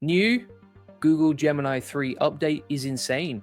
New Google Gemini 3 update is insane.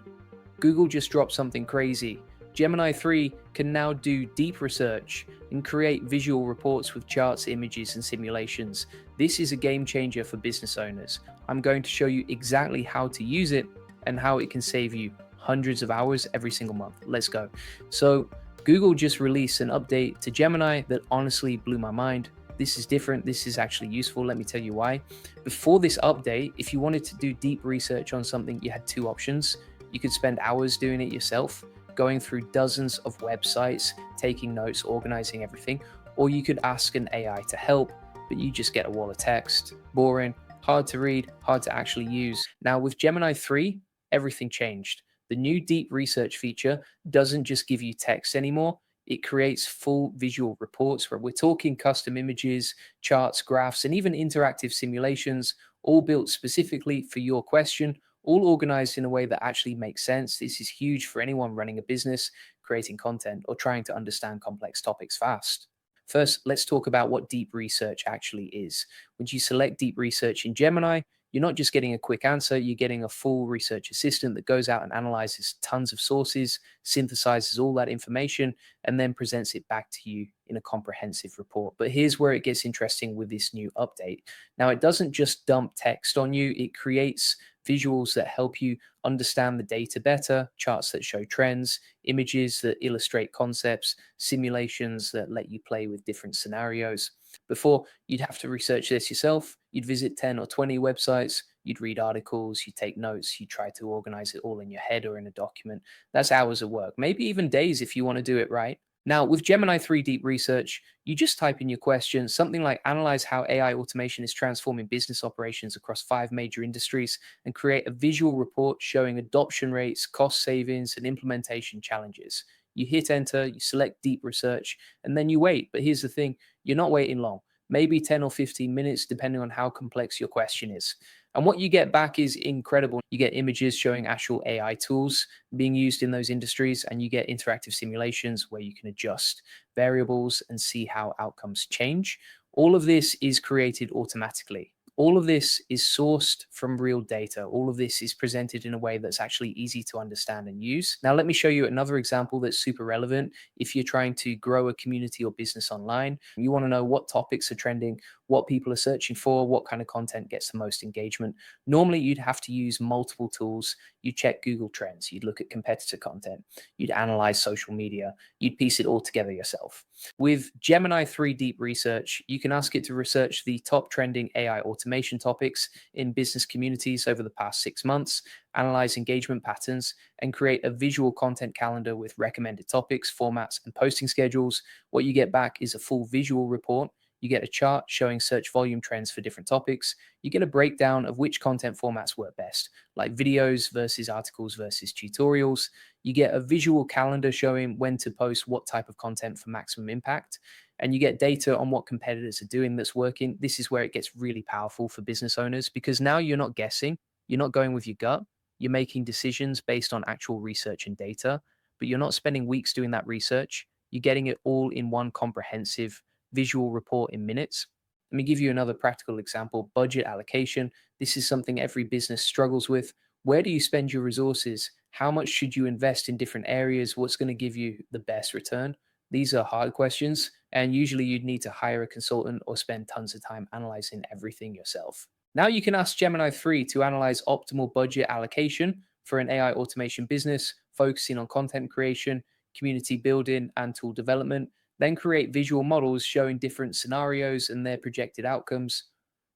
Google just dropped something crazy. Gemini 3 can now do deep research and create visual reports with charts, images, and simulations. This is a game changer for business owners. I'm going to show you exactly how to use it and how it can save you hundreds of hours every single month. Let's go. So, Google just released an update to Gemini that honestly blew my mind. This is different. This is actually useful. Let me tell you why. Before this update, if you wanted to do deep research on something, you had two options. You could spend hours doing it yourself, going through dozens of websites, taking notes, organizing everything, or you could ask an AI to help, but you just get a wall of text. Boring, hard to read, hard to actually use. Now, with Gemini 3, everything changed. The new deep research feature doesn't just give you text anymore. It creates full visual reports where we're talking custom images, charts, graphs, and even interactive simulations, all built specifically for your question, all organized in a way that actually makes sense. This is huge for anyone running a business, creating content, or trying to understand complex topics fast. First, let's talk about what deep research actually is. When you select deep research in Gemini, you're not just getting a quick answer, you're getting a full research assistant that goes out and analyzes tons of sources, synthesizes all that information, and then presents it back to you in a comprehensive report. But here's where it gets interesting with this new update. Now, it doesn't just dump text on you, it creates visuals that help you understand the data better, charts that show trends, images that illustrate concepts, simulations that let you play with different scenarios. Before, you'd have to research this yourself. You'd visit 10 or 20 websites, you'd read articles, you'd take notes, you try to organize it all in your head or in a document. That's hours of work, maybe even days if you want to do it right. Now, with Gemini 3 Deep Research, you just type in your question, something like analyze how AI automation is transforming business operations across 5 major industries, and create a visual report showing adoption rates, cost savings, and implementation challenges. You hit enter, you select deep research, and then you wait. But here's the thing, you're not waiting long, maybe 10 or 15 minutes, depending on how complex your question is. And what you get back is incredible. You get images showing actual AI tools being used in those industries, and you get interactive simulations where you can adjust variables and see how outcomes change. All of this is created automatically. All of this is sourced from real data. All of this is presented in a way that's actually easy to understand and use. Now, let me show you another example that's super relevant. If you're trying to grow a community or business online, you want to know what topics are trending, what people are searching for, what kind of content gets the most engagement. Normally, you'd have to use multiple tools. You'd check Google Trends, you'd look at competitor content, you'd analyze social media, you'd piece it all together yourself. With Gemini 3 Deep Research, you can ask it to research the top trending AI automation topics in business communities over the past 6 months, analyze engagement patterns, and create a visual content calendar with recommended topics, formats, and posting schedules. What you get back is a full visual report. You get a chart showing search volume trends for different topics. You get a breakdown of which content formats work best, like videos versus articles versus tutorials. You get a visual calendar showing when to post what type of content for maximum impact. And you get data on what competitors are doing that's working. This is where it gets really powerful for business owners because now you're not guessing, you're not going with your gut, you're making decisions based on actual research and data, but you're not spending weeks doing that research. You're getting it all in one comprehensive visual report in minutes. Let me give you another practical example, budget allocation. This is something every business struggles with. Where do you spend your resources? How much should you invest in different areas? What's going to give you the best return? These are hard questions, and usually you'd need to hire a consultant or spend tons of time analyzing everything yourself. Now you can ask Gemini 3 to analyze optimal budget allocation for an AI automation business, focusing on content creation, community building, and tool development. Then create visual models showing different scenarios and their projected outcomes.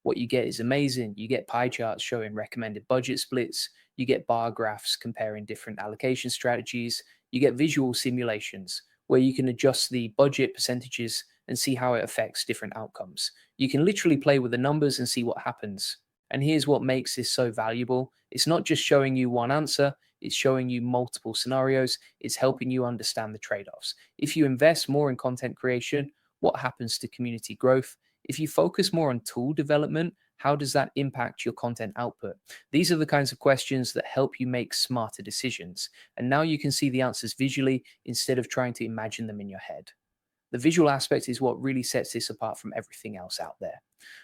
What you get is amazing. You get pie charts showing recommended budget splits. You get bar graphs comparing different allocation strategies. You get visual simulations where you can adjust the budget percentages and see how it affects different outcomes. You can literally play with the numbers and see what happens. And here's what makes this so valuable. It's not just showing you one answer, it's showing you multiple scenarios. It's helping you understand the trade offs. If you invest more in content creation, what happens to community growth? If you focus more on tool development, how does that impact your content output? These are the kinds of questions that help you make smarter decisions. And now you can see the answers visually instead of trying to imagine them in your head. The visual aspect is what really sets this apart from everything else out there.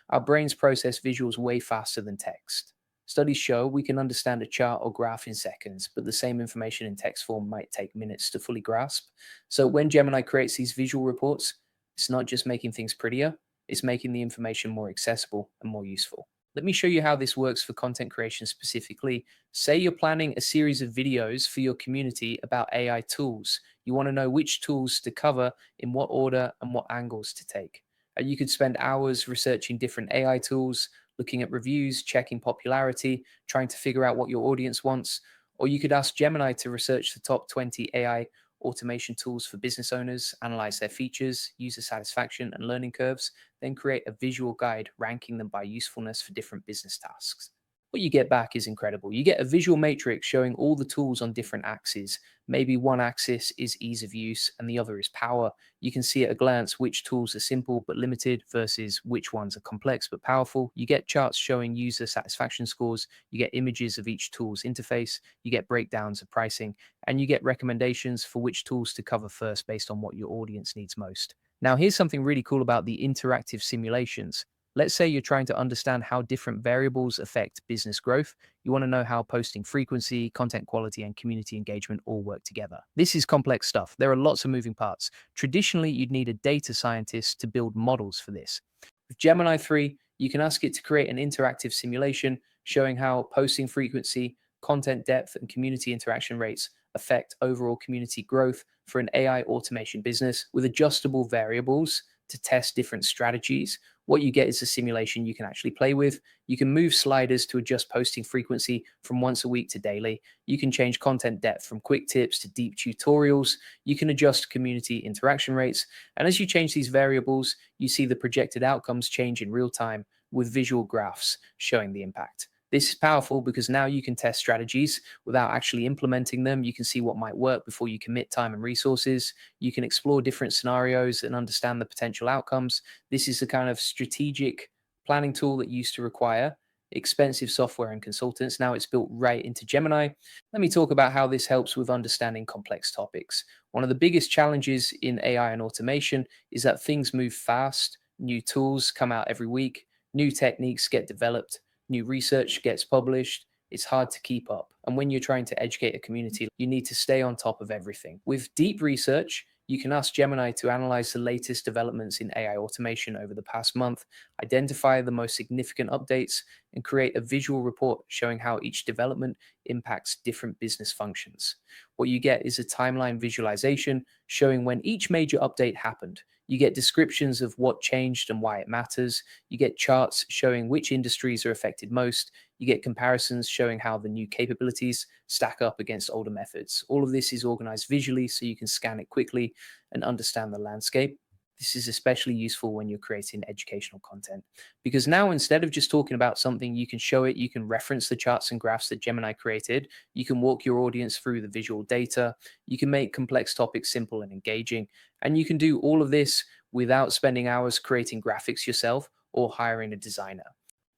Our brains process visuals way faster than text. Studies show we can understand a chart or graph in seconds, but the same information in text form might take minutes to fully grasp. So when Gemini creates these visual reports, it's not just making things prettier, it's making the information more accessible and more useful. Let me show you how this works for content creation specifically. Say you're planning a series of videos for your community about AI tools. You want to know which tools to cover, in what order, and what angles to take. You could spend hours researching different AI tools, looking at reviews, checking popularity, trying to figure out what your audience wants. Or you could ask Gemini to research the top 20 AI automation tools for business owners, analyze their features, user satisfaction, and learning curves, then create a visual guide ranking them by usefulness for different business tasks. What you get back is incredible. You get a visual matrix showing all the tools on different axes. Maybe one axis is ease of use and the other is power. You can see at a glance which tools are simple but limited versus which ones are complex but powerful. You get charts showing user satisfaction scores. You get images of each tool's interface. You get breakdowns of pricing, and you get recommendations for which tools to cover first based on what your audience needs most. Now, here's something really cool about the interactive simulations. Let's say you're trying to understand how different variables affect business growth. You want to know how posting frequency, content quality, and community engagement all work together. This is complex stuff. There are lots of moving parts. Traditionally, you'd need a data scientist to build models for this. With Gemini 3, you can ask it to create an interactive simulation showing how posting frequency, content depth, and community interaction rates affect overall community growth for an AI automation business with adjustable variables to test different strategies. What you get is a simulation you can actually play with. You can move sliders to adjust posting frequency from once a week to daily. You can change content depth from quick tips to deep tutorials. You can adjust community interaction rates. And as you change these variables, you see the projected outcomes change in real time with visual graphs showing the impact. This is powerful because now you can test strategies without actually implementing them. You can see what might work before you commit time and resources. You can explore different scenarios and understand the potential outcomes. This is the kind of strategic planning tool that used to require expensive software and consultants. Now it's built right into Gemini. Let me talk about how this helps with understanding complex topics. One of the biggest challenges in AI and automation is that things move fast. New tools come out every week. New techniques get developed. New research gets published. It's hard to keep up. And when you're trying to educate a community, you need to stay on top of everything. With deep research, you can ask Gemini to analyze the latest developments in AI automation over the past month, identify the most significant updates, and create a visual report showing how each development impacts different business functions. What you get is a timeline visualization showing when each major update happened. You get descriptions of what changed and why it matters. You get charts showing which industries are affected most. You get comparisons showing how the new capabilities stack up against older methods. All of this is organized visually so you can scan it quickly and understand the landscape. This is especially useful when you're creating educational content because now instead of just talking about something, you can show it, you can reference the charts and graphs that Gemini created, you can walk your audience through the visual data, you can make complex topics simple and engaging, and you can do all of this without spending hours creating graphics yourself or hiring a designer.